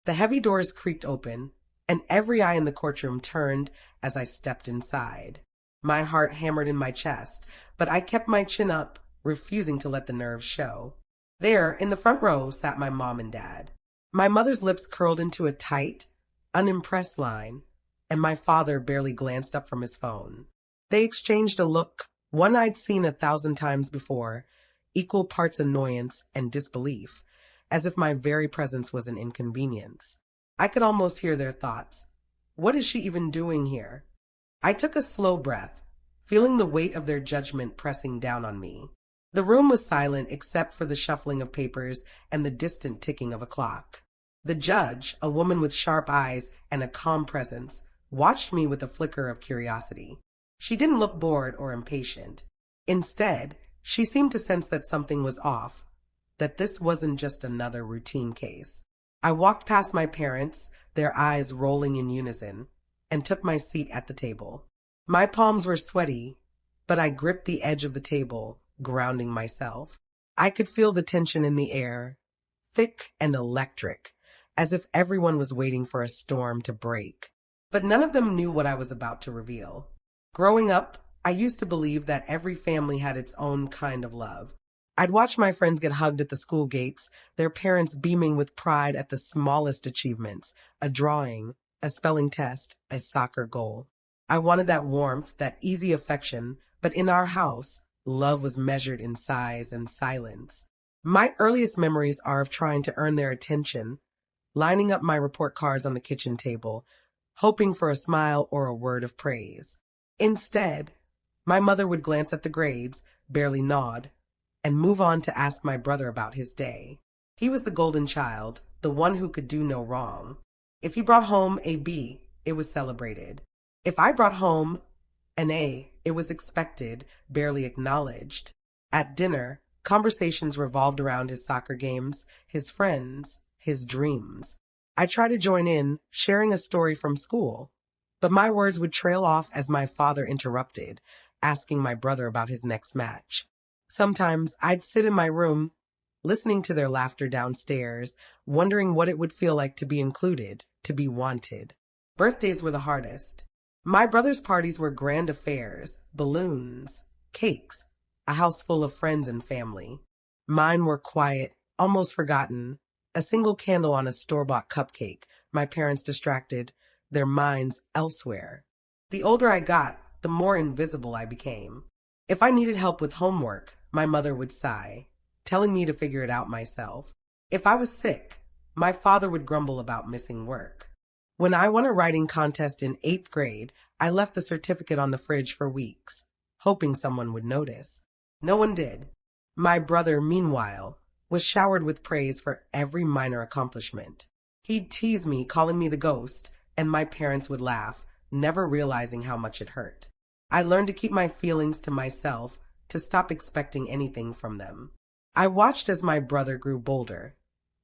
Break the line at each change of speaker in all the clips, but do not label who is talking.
The heavy doors creaked open, and every eye in the courtroom turned as I stepped inside. My heart hammered in my chest, but I kept my chin up, refusing to let the nerves show. There, in the front row, sat my mom and dad. My mother's lips curled into a tight, unimpressed line, and my father barely glanced up from his phone. They exchanged a look, one I'd seen 1,000 times before, equal parts annoyance and disbelief, as if my very presence was an inconvenience. I could almost hear their thoughts. What is she even doing here? I took a slow breath, feeling the weight of their judgment pressing down on me. The room was silent except for the shuffling of papers and the distant ticking of a clock. The judge, a woman with sharp eyes and a calm presence, watched me with a flicker of curiosity. She didn't look bored or impatient. Instead, she seemed to sense that something was off, that this wasn't just another routine case. I walked past my parents, their eyes rolling in unison, and took my seat at the table. My palms were sweaty, but I gripped the edge of the table, grounding myself. I could feel the tension in the air, thick and electric, as if everyone was waiting for a storm to break. But none of them knew what I was about to reveal. Growing up, I used to believe that every family had its own kind of love. I'd watch my friends get hugged at the school gates, their parents beaming with pride at the smallest achievements, a drawing, a spelling test, a soccer goal. I wanted that warmth, that easy affection, but in our house, love was measured in size and silence. My earliest memories are of trying to earn their attention, lining up my report cards on the kitchen table, hoping for a smile or a word of praise. Instead, my mother would glance at the grades, barely nod, and move on to ask my brother about his day. He was the golden child, the one who could do no wrong. If he brought home a B, it was celebrated. If I brought home an A, it was expected, barely acknowledged. At dinner, conversations revolved around his soccer games, his friends, his dreams. I tried to join in, sharing a story from school, but my words would trail off as my father interrupted, asking my brother about his next match. Sometimes I'd sit in my room, listening to their laughter downstairs, wondering what it would feel like to be included, to be wanted. Birthdays were the hardest. My brother's parties were grand affairs, balloons, cakes, a house full of friends and family. Mine were quiet, almost forgotten, a single candle on a store-bought cupcake, my parents distracted, their minds elsewhere. The older I got, the more invisible I became. If I needed help with homework, my mother would sigh, telling me to figure it out myself. If I was sick, my father would grumble about missing work. When I won a writing contest in 8th grade, I left the certificate on the fridge for weeks, hoping someone would notice. No one did. My brother, meanwhile, was showered with praise for every minor accomplishment. He'd tease me, calling me the ghost, and my parents would laugh, never realizing how much it hurt. I learned to keep my feelings to myself, to stop expecting anything from them. I watched as my brother grew bolder,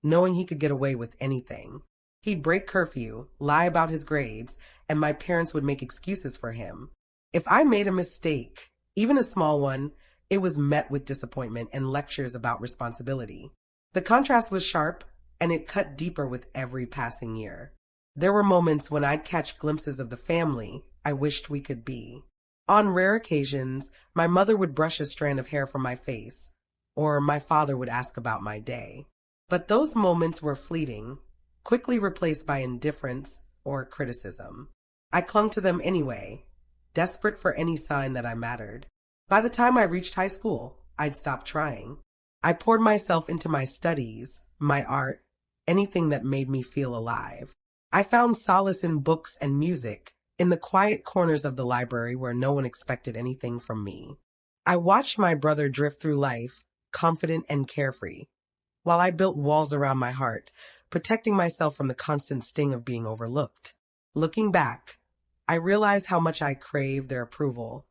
knowing he could get away with anything. He'd break curfew, lie about his grades, and my parents would make excuses for him. If I made a mistake, even a small one, it was met with disappointment and lectures about responsibility. The contrast was sharp, and it cut deeper with every passing year. There were moments when I'd catch glimpses of the family I wished we could be. On rare occasions, my mother would brush a strand of hair from my face, or my father would ask about my day. But those moments were fleeting, quickly replaced by indifference or criticism. I clung to them anyway, desperate for any sign that I mattered. By the time I reached high school, I'd stopped trying. I poured myself into my studies, my art, anything that made me feel alive. I found solace in books and music, in the quiet corners of the library where no one expected anything from me. I watched my brother drift through life, confident and carefree, while I built walls around my heart, protecting myself from the constant sting of being overlooked. Looking back, I realized how much I craved their approval,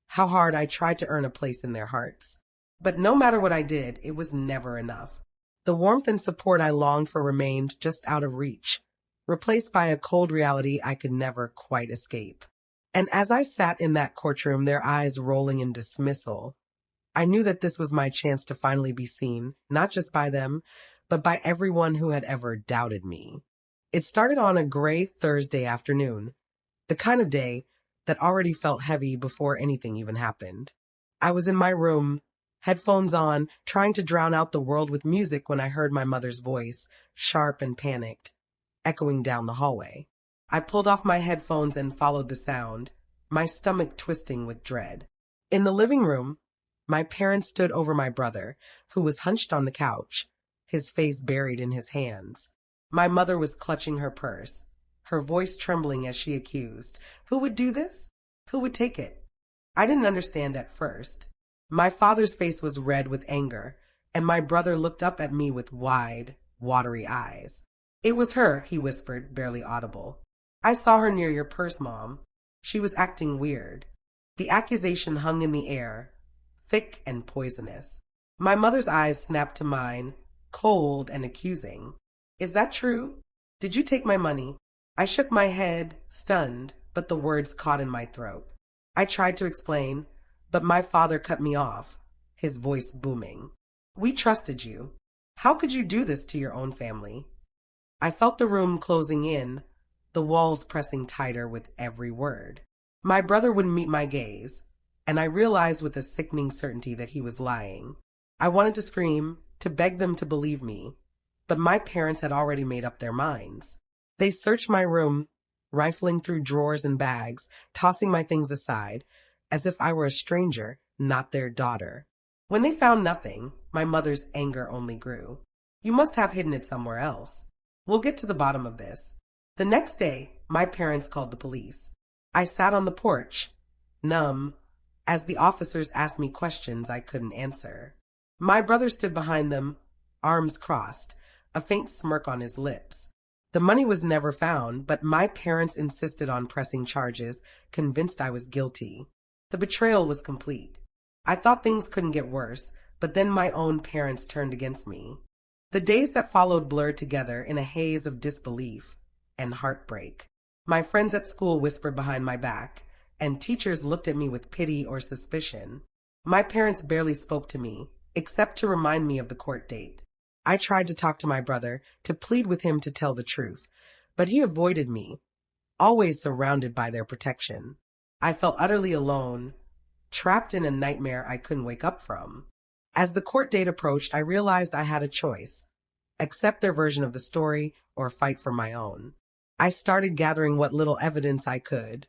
how hard I tried to earn a place in their hearts. But no matter what I did, it was never enough. The warmth and support I longed for remained just out of reach, replaced by a cold reality I could never quite escape. And as I sat in that courtroom, their eyes rolling in dismissal, I knew that this was my chance to finally be seen, not just by them, but by everyone who had ever doubted me. It started on a gray Thursday afternoon, the kind of day that already felt heavy before anything even happened. I was in my room, headphones on, trying to drown out the world with music when I heard my mother's voice, sharp and panicked, echoing down the hallway. I pulled off my headphones and followed the sound, my stomach twisting with dread. In the living room, my parents stood over my brother, who was hunched on the couch, his face buried in his hands. My mother was clutching her purse, her voice trembling as she accused, "Who would do this? Who would take it?" I didn't understand at first. My father's face was red with anger, and my brother looked up at me with wide, watery eyes. "It was her," he whispered, barely audible. "I saw her near your purse, Mom. She was acting weird." The accusation hung in the air, thick and poisonous. My mother's eyes snapped to mine, cold and accusing. "Is that true? Did you take my money?" I shook my head, stunned, but the words caught in my throat. I tried to explain, but my father cut me off, his voice booming. "We trusted you. How could you do this to your own family?" I felt the room closing in, the walls pressing tighter with every word. My brother wouldn't meet my gaze, and I realized with a sickening certainty that he was lying. I wanted to scream, to beg them to believe me, but my parents had already made up their minds. They searched my room, rifling through drawers and bags, tossing my things aside, as if I were a stranger, not their daughter. When they found nothing, my mother's anger only grew. "You must have hidden it somewhere else. We'll get to the bottom of this." The next day, my parents called the police. I sat on the porch, numb, as the officers asked me questions I couldn't answer. My brother stood behind them, arms crossed, a faint smirk on his lips. The money was never found, but my parents insisted on pressing charges, convinced I was guilty. The betrayal was complete. I thought things couldn't get worse, but then my own parents turned against me. The days that followed blurred together in a haze of disbelief and heartbreak. My friends at school whispered behind my back, and teachers looked at me with pity or suspicion. My parents barely spoke to me, except to remind me of the court date. I tried to talk to my brother, to plead with him to tell the truth, but he avoided me, always surrounded by their protection. I felt utterly alone, trapped in a nightmare I couldn't wake up from. As the court date approached, I realized I had a choice: accept their version of the story or fight for my own. I started gathering what little evidence I could,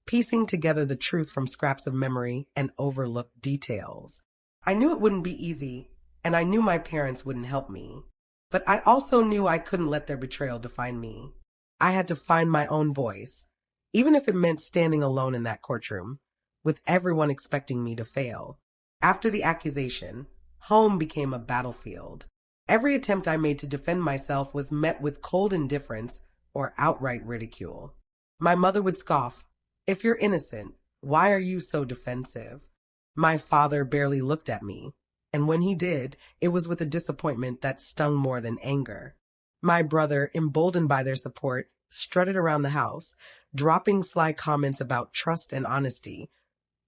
piecing together the truth from scraps of memory and overlooked details. I knew it wouldn't be easy, and I knew my parents wouldn't help me. But I also knew I couldn't let their betrayal define me. I had to find my own voice, even if it meant standing alone in that courtroom, with everyone expecting me to fail. After the accusation, home became a battlefield. Every attempt I made to defend myself was met with cold indifference or outright ridicule. My mother would scoff, "If you're innocent, why are you so defensive?" My father barely looked at me, and when he did, it was with a disappointment that stung more than anger. My brother, emboldened by their support, strutted around the house, dropping sly comments about trust and honesty,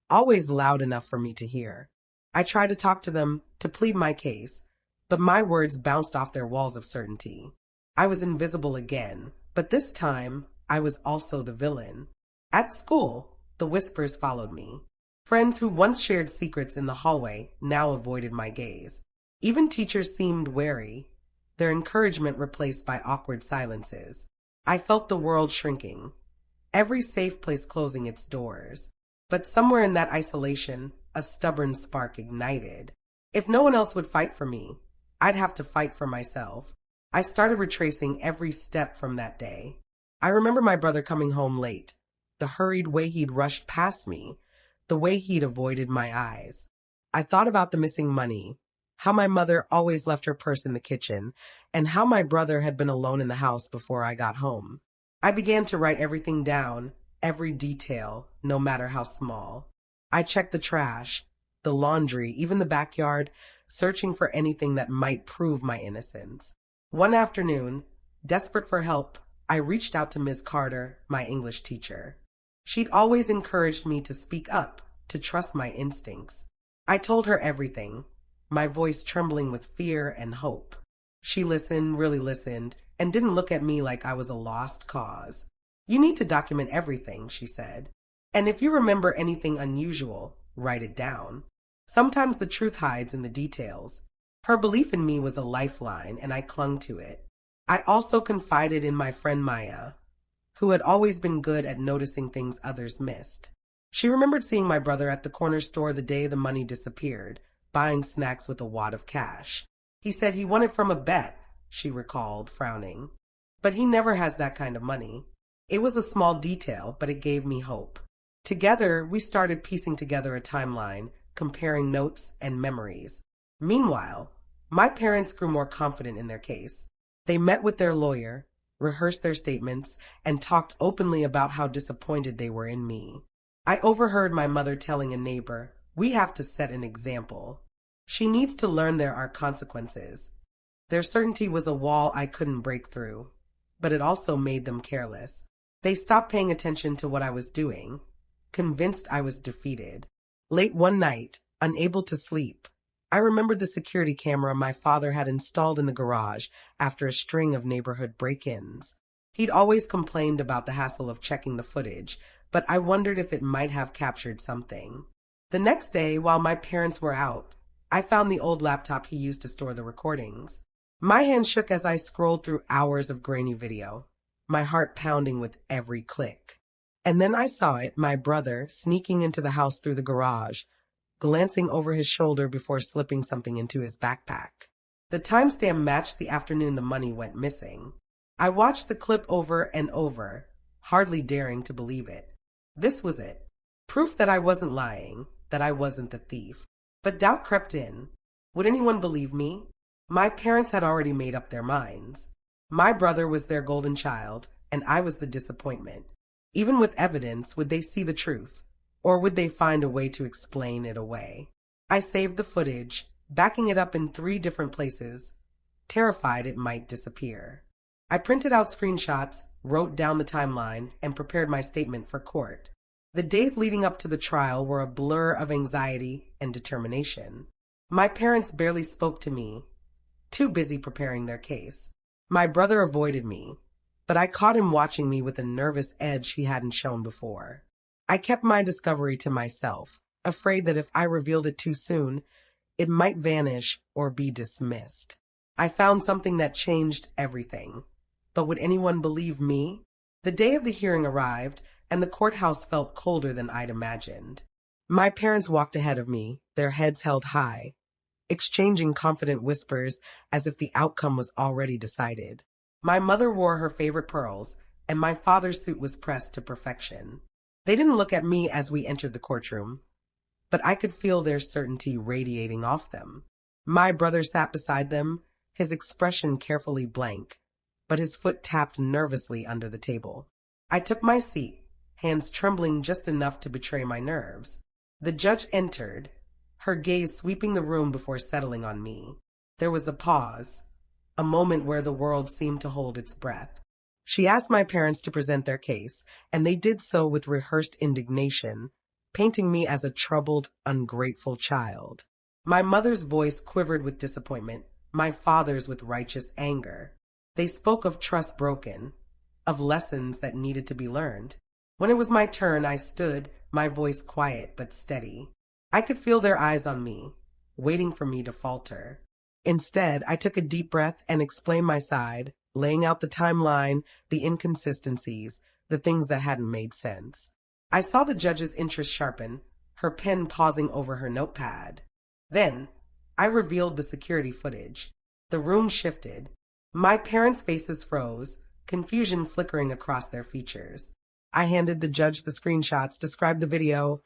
always loud enough for me to hear. I tried to talk to them, to plead my case, but my words bounced off their walls of certainty. I was invisible again, but this time I was also the villain. At school, the whispers followed me. Friends who once shared secrets in the hallway now avoided my gaze. Even teachers seemed wary, their encouragement replaced by awkward silences. I felt the world shrinking, every safe place closing its doors. But somewhere in that isolation, a stubborn spark ignited. If no one else would fight for me, I'd have to fight for myself. I started retracing every step from that day. I remember my brother coming home late, the hurried way he'd rushed past me, the way he'd avoided my eyes. I thought about the missing money, how my mother always left her purse in the kitchen, and how my brother had been alone in the house before I got home. I began to write everything down, every detail, no matter how small. I checked the trash, the laundry, even the backyard, searching for anything that might prove my innocence. One afternoon, desperate for help, I reached out to Miss Carter, my English teacher. She'd always encouraged me to speak up, to trust my instincts. I told her everything, my voice trembling with fear and hope. She listened, really listened, and didn't look at me like I was a lost cause. "You need to document everything," she said. "And if you remember anything unusual, write it down. Sometimes the truth hides in the details." Her belief in me was a lifeline, and I clung to it. I also confided in my friend Maya, who had always been good at noticing things others missed. She remembered seeing my brother at the corner store the day the money disappeared, buying snacks with a wad of cash. "He said he won it from a bet," she recalled, frowning. "But he never has that kind of money." It was a small detail, but it gave me hope. Together, we started piecing together a timeline, comparing notes and memories. Meanwhile, my parents grew more confident in their case. They met with their lawyer, rehearsed their statements, and talked openly about how disappointed they were in me. I overheard my mother telling a neighbor, "We have to set an example. She needs to learn there are consequences." Their certainty was a wall I couldn't break through, but it also made them careless. They stopped paying attention to what I was doing, convinced I was defeated. Late one night, unable to sleep, I remembered the security camera my father had installed in the garage after a string of neighborhood break-ins. He'd always complained about the hassle of checking the footage, but I wondered if it might have captured something. The next day, while my parents were out, I found the old laptop he used to store the recordings. My hand shook as I scrolled through hours of grainy video, my heart pounding with every click. And then I saw it, my brother, sneaking into the house through the garage, glancing over his shoulder before slipping something into his backpack. The timestamp matched the afternoon the money went missing. I watched the clip over and over, hardly daring to believe it. This was it. Proof that I wasn't lying, that I wasn't the thief. But doubt crept in. Would anyone believe me? My parents had already made up their minds. My brother was their golden child, and I was the disappointment. Even with evidence, would they see the truth? Or would they find a way to explain it away? I saved the footage, backing it up in 3 different places, terrified it might disappear. I printed out screenshots, wrote down the timeline, and prepared my statement for court. The days leading up to the trial were a blur of anxiety and determination. My parents barely spoke to me, too busy preparing their case. My brother avoided me, but I caught him watching me with a nervous edge he hadn't shown before. I kept my discovery to myself, afraid that if I revealed it too soon, it might vanish or be dismissed. I found something that changed everything. But would anyone believe me? The day of the hearing arrived, and the courthouse felt colder than I'd imagined. My parents walked ahead of me, their heads held high, exchanging confident whispers as if the outcome was already decided. My mother wore her favorite pearls, and my father's suit was pressed to perfection. They didn't look at me as we entered the courtroom, but I could feel their certainty radiating off them. My brother sat beside them, his expression carefully blank, but his foot tapped nervously under the table. I took my seat, hands trembling just enough to betray my nerves. The judge entered, her gaze sweeping the room before settling on me. There was a pause, a moment where the world seemed to hold its breath. She asked my parents to present their case, and they did so with rehearsed indignation, painting me as a troubled, ungrateful child. My mother's voice quivered with disappointment, my father's with righteous anger. They spoke of trust broken, of lessons that needed to be learned. When it was my turn, I stood, my voice quiet but steady. I could feel their eyes on me, waiting for me to falter. Instead, I took a deep breath and explained my side, laying out the timeline, the inconsistencies, the things that hadn't made sense. I saw the judge's interest sharpen, her pen pausing over her notepad. Then, I revealed the security footage. The room shifted. My parents' faces froze, confusion flickering across their features. I handed the judge the screenshots, described the video,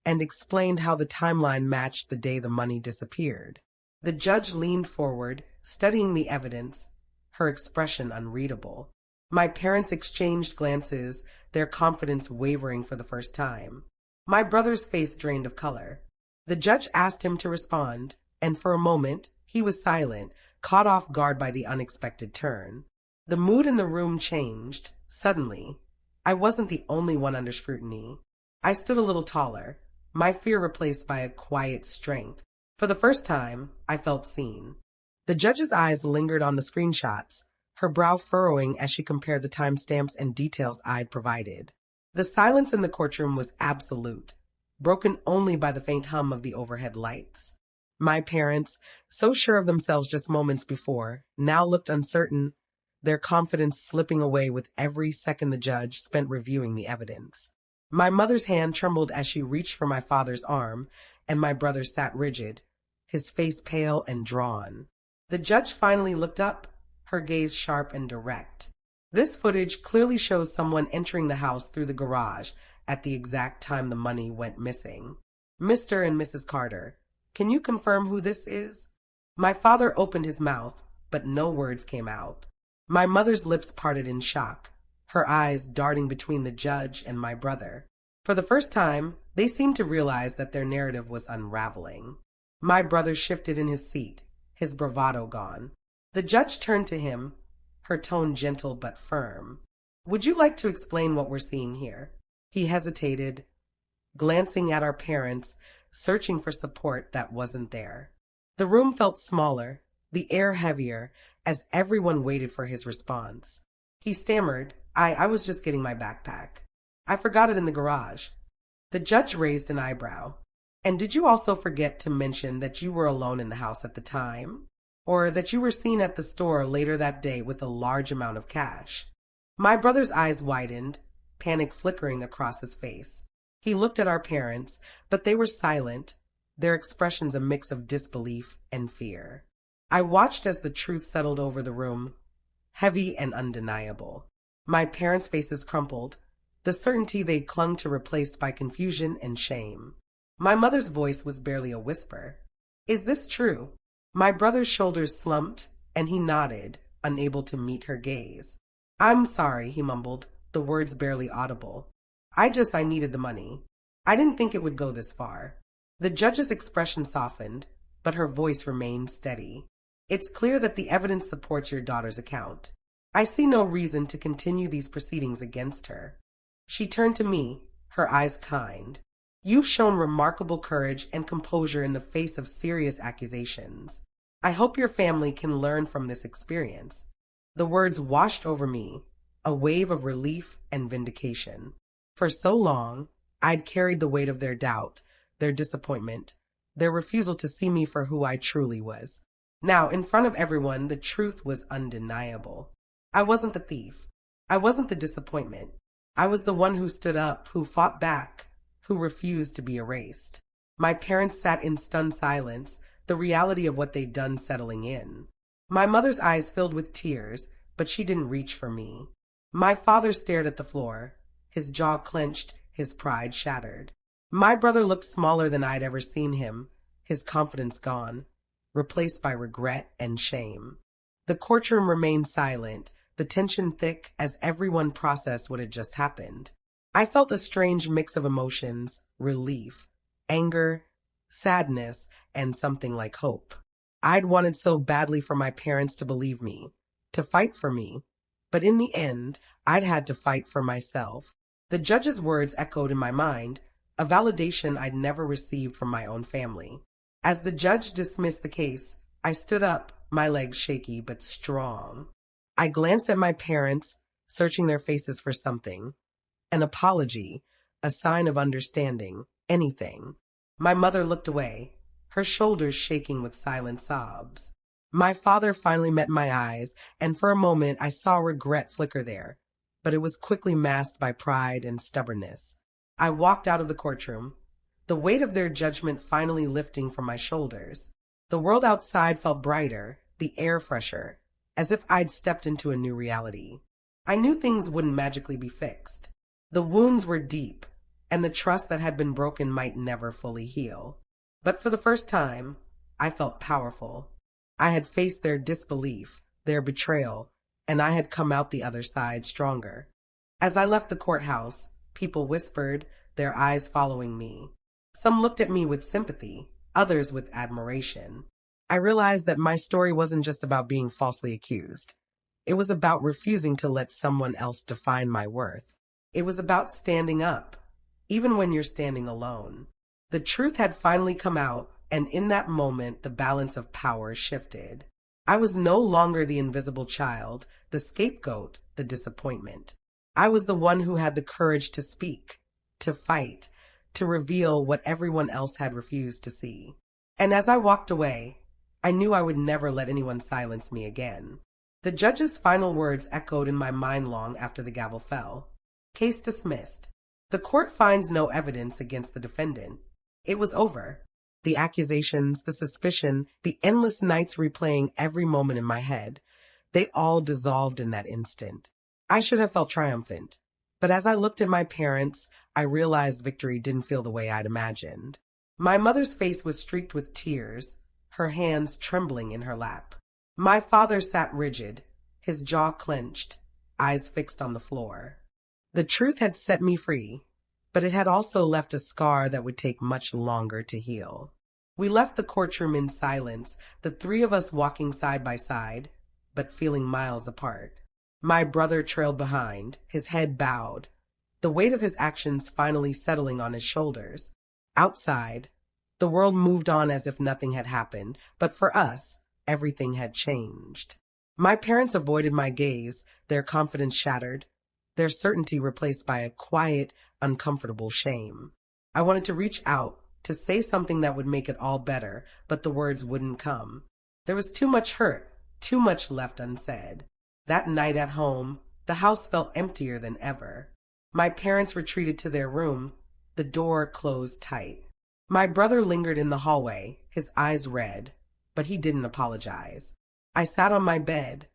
and explained how the timeline matched the day the money disappeared. The judge leaned forward, studying the evidence, her expression unreadable. My parents exchanged glances, their confidence wavering for the first time. My brother's face drained of color. The judge asked him to respond, and for a moment, he was silent, caught off guard by the unexpected turn. The mood in the room changed. Suddenly, I wasn't the only one under scrutiny. I stood a little taller, my fear replaced by a quiet strength. For the first time, I felt seen. The judge's eyes lingered on the screenshots, her brow furrowing as she compared the timestamps and details I'd provided. The silence in the courtroom was absolute, broken only by the faint hum of the overhead lights. My parents, so sure of themselves just moments before, now looked uncertain, their confidence slipping away with every second the judge spent reviewing the evidence. My mother's hand trembled as she reached for my father's arm, and my brother sat rigid, his face pale and drawn. The judge finally looked up, her gaze sharp and direct. This footage clearly shows someone entering the house through the garage at the exact time the money went missing. Mr. and Mrs. Carter, can you confirm who this is? My father opened his mouth, but no words came out. My mother's lips parted in shock, her eyes darting between the judge and my brother. For the first time, they seemed to realize that their narrative was unraveling. My brother shifted in his seat, his bravado gone. The judge turned to him, her tone gentle but firm. Would you like to explain what we're seeing here? He hesitated, glancing at our parents, searching for support that wasn't there. The room felt smaller, the air heavier, as everyone waited for his response. He stammered, I was just getting my backpack. I forgot it in the garage. The judge raised an eyebrow. And did you also forget to mention that you were alone in the house at the time? Or that you were seen at the store later that day with a large amount of cash? My brother's eyes widened, panic flickering across his face. He looked at our parents, but they were silent, their expressions a mix of disbelief and fear. I watched as the truth settled over the room, heavy and undeniable. My parents' faces crumpled, the certainty they'd clung to replaced by confusion and shame. My mother's voice was barely a whisper. Is this true? My brother's shoulders slumped, and he nodded, unable to meet her gaze. I'm sorry, he mumbled, the words barely audible. I needed the money. I didn't think it would go this far. The judge's expression softened, but her voice remained steady. It's clear that the evidence supports your daughter's account. I see no reason to continue these proceedings against her. She turned to me, her eyes kind. You've shown remarkable courage and composure in the face of serious accusations. I hope your family can learn from this experience. The words washed over me, a wave of relief and vindication. For so long, I'd carried the weight of their doubt, their disappointment, their refusal to see me for who I truly was. Now, in front of everyone, the truth was undeniable. I wasn't the thief. I wasn't the disappointment. I was the one who stood up, who fought back, who refused to be erased. My parents sat in stunned silence, the reality of what they'd done settling in. My mother's eyes filled with tears, but she didn't reach for me. My father stared at the floor, his jaw clenched, his pride shattered. My brother looked smaller than I'd ever seen him, his confidence gone, replaced by regret and shame. The courtroom remained silent, the tension thick as everyone processed what had just happened. I felt a strange mix of emotions, relief, anger, sadness, and something like hope. I'd wanted so badly for my parents to believe me, to fight for me, but in the end, I'd had to fight for myself. The judge's words echoed in my mind, a validation I'd never received from my own family. As the judge dismissed the case, I stood up, my legs shaky but strong. I glanced at my parents, searching their faces for something. An apology, a sign of understanding, anything. My mother looked away, her shoulders shaking with silent sobs. My father finally met my eyes, and for a moment I saw regret flicker there, but it was quickly masked by pride and stubbornness. I walked out of the courtroom, the weight of their judgment finally lifting from my shoulders. The world outside felt brighter, the air fresher, as if I'd stepped into a new reality. I knew things wouldn't magically be fixed. The wounds were deep, and the trust that had been broken might never fully heal. But for the first time, I felt powerful. I had faced their disbelief, their betrayal, and I had come out the other side stronger. As I left the courthouse, people whispered, their eyes following me. Some looked at me with sympathy, others with admiration. I realized that my story wasn't just about being falsely accused. It was about refusing to let someone else define my worth. It was about standing up, even when you're standing alone. The truth had finally come out, and in that moment, the balance of power shifted. I was no longer the invisible child, the scapegoat, the disappointment. I was the one who had the courage to speak, to fight, to reveal what everyone else had refused to see. And as I walked away, I knew I would never let anyone silence me again. The judge's final words echoed in my mind long after the gavel fell. Case dismissed. The court finds no evidence against the defendant. It was over. The accusations, the suspicion, the endless nights replaying every moment in my head, they all dissolved in that instant. I should have felt triumphant. But as I looked at my parents, I realized victory didn't feel the way I'd imagined. My mother's face was streaked with tears, her hands trembling in her lap. My father sat rigid, his jaw clenched, eyes fixed on the floor. The truth had set me free, but it had also left a scar that would take much longer to heal. We left the courtroom in silence, the three of us walking side by side, but feeling miles apart. My brother trailed behind, his head bowed, the weight of his actions finally settling on his shoulders. Outside, the world moved on as if nothing had happened, but for us, everything had changed. My parents avoided my gaze, their confidence shattered, their certainty replaced by a quiet, uncomfortable shame. I wanted to reach out, to say something that would make it all better, but the words wouldn't come. There was too much hurt, too much left unsaid. That night at home, the house felt emptier than ever. My parents retreated to their room, the door closed tight. My brother lingered in the hallway, his eyes red, but he didn't apologize. I sat on my bed,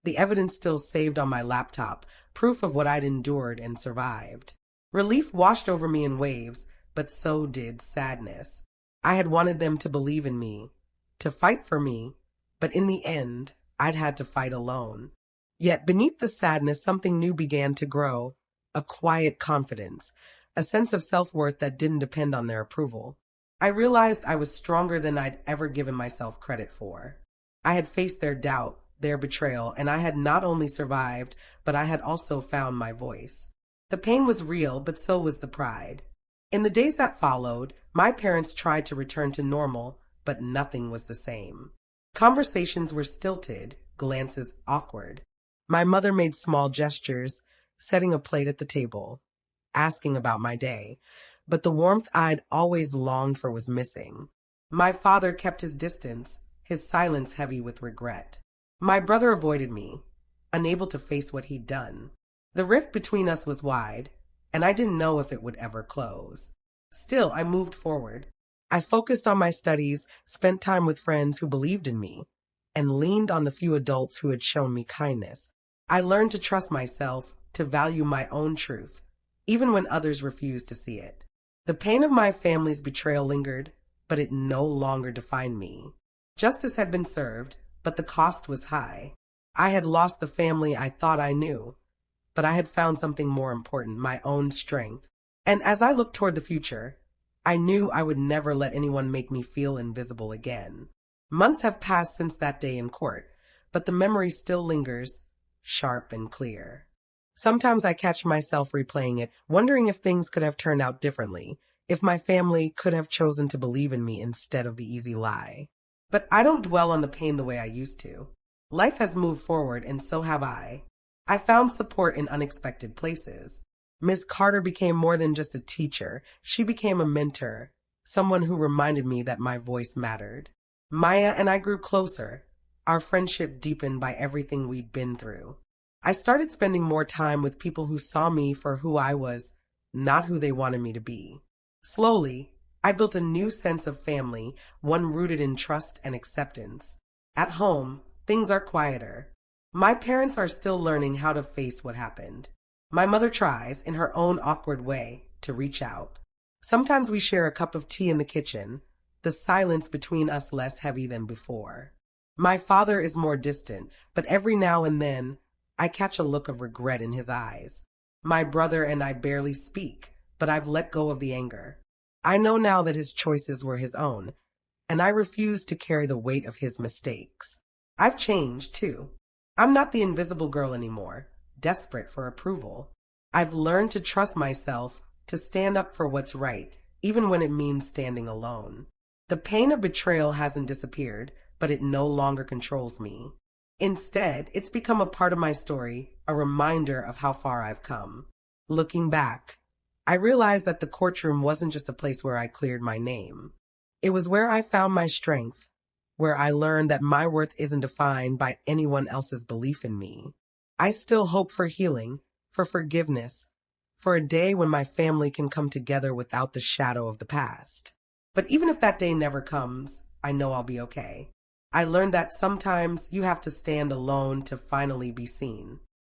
the evidence still saved on my laptop, proof of what I'd endured and survived. Relief washed over me in waves, but so did sadness. I had wanted them to believe in me, to fight for me, but in the end, I'd had to fight alone. Yet beneath the sadness, something new began to grow, a quiet confidence, a sense of self-worth that didn't depend on their approval. I realized I was stronger than I'd ever given myself credit for. I had faced their doubt, their betrayal, and I had not only survived, but I had also found my voice. The pain was real, but so was the pride. In the days that followed, my parents tried to return to normal, but nothing was the same. Conversations were stilted, glances awkward. My mother made small gestures, setting a plate at the table, asking about my day, but the warmth I'd always longed for was missing. My father kept his distance, his silence heavy with regret. My brother avoided me, unable to face what he'd done. The rift between us was wide, and I didn't know if it would ever close. Still, I moved forward. I focused on my studies, spent time with friends who believed in me, and leaned on the few adults who had shown me kindness. I learned to trust myself, to value my own truth, even when others refused to see it. The pain of my family's betrayal lingered, but it no longer defined me. Justice had been served, but the cost was high. I had lost the family I thought I knew, but I had found something more important, my own strength. And as I looked toward the future, I knew I would never let anyone make me feel invisible again. Months have passed since that day in court, but the memory still lingers, sharp and clear. Sometimes I catch myself replaying it, wondering if things could have turned out differently, if my family could have chosen to believe in me instead of the easy lie. But I don't dwell on the pain the way I used to. Life has moved forward, and so have I. I found support in unexpected places. Miss Carter became more than just a teacher. She became a mentor, someone who reminded me that my voice mattered. Maya and I grew closer. Our friendship deepened by everything we'd been through. I started spending more time with people who saw me for who I was, not who they wanted me to be. Slowly, I built a new sense of family, one rooted in trust and acceptance. At home, things are quieter. My parents are still learning how to face what happened. My mother tries, in her own awkward way, to reach out. Sometimes we share a cup of tea in the kitchen, the silence between us less heavy than before. My father is more distant, but every now and then, I catch a look of regret in his eyes. My brother and I barely speak, but I've let go of the anger. I know now that his choices were his own, and I refuse to carry the weight of his mistakes. I've changed, too. I'm not the invisible girl anymore, desperate for approval. I've learned to trust myself, to stand up for what's right, even when it means standing alone. The pain of betrayal hasn't disappeared, but it no longer controls me. Instead, it's become a part of my story, a reminder of how far I've come. Looking back, I realized that the courtroom wasn't just a place where I cleared my name. It was where I found my strength, where I learned that my worth isn't defined by anyone else's belief in me. I still hope for healing, for forgiveness, for a day when my family can come together without the shadow of the past. But even if that day never comes, I know I'll be okay. I learned that sometimes you have to stand alone to finally be seen.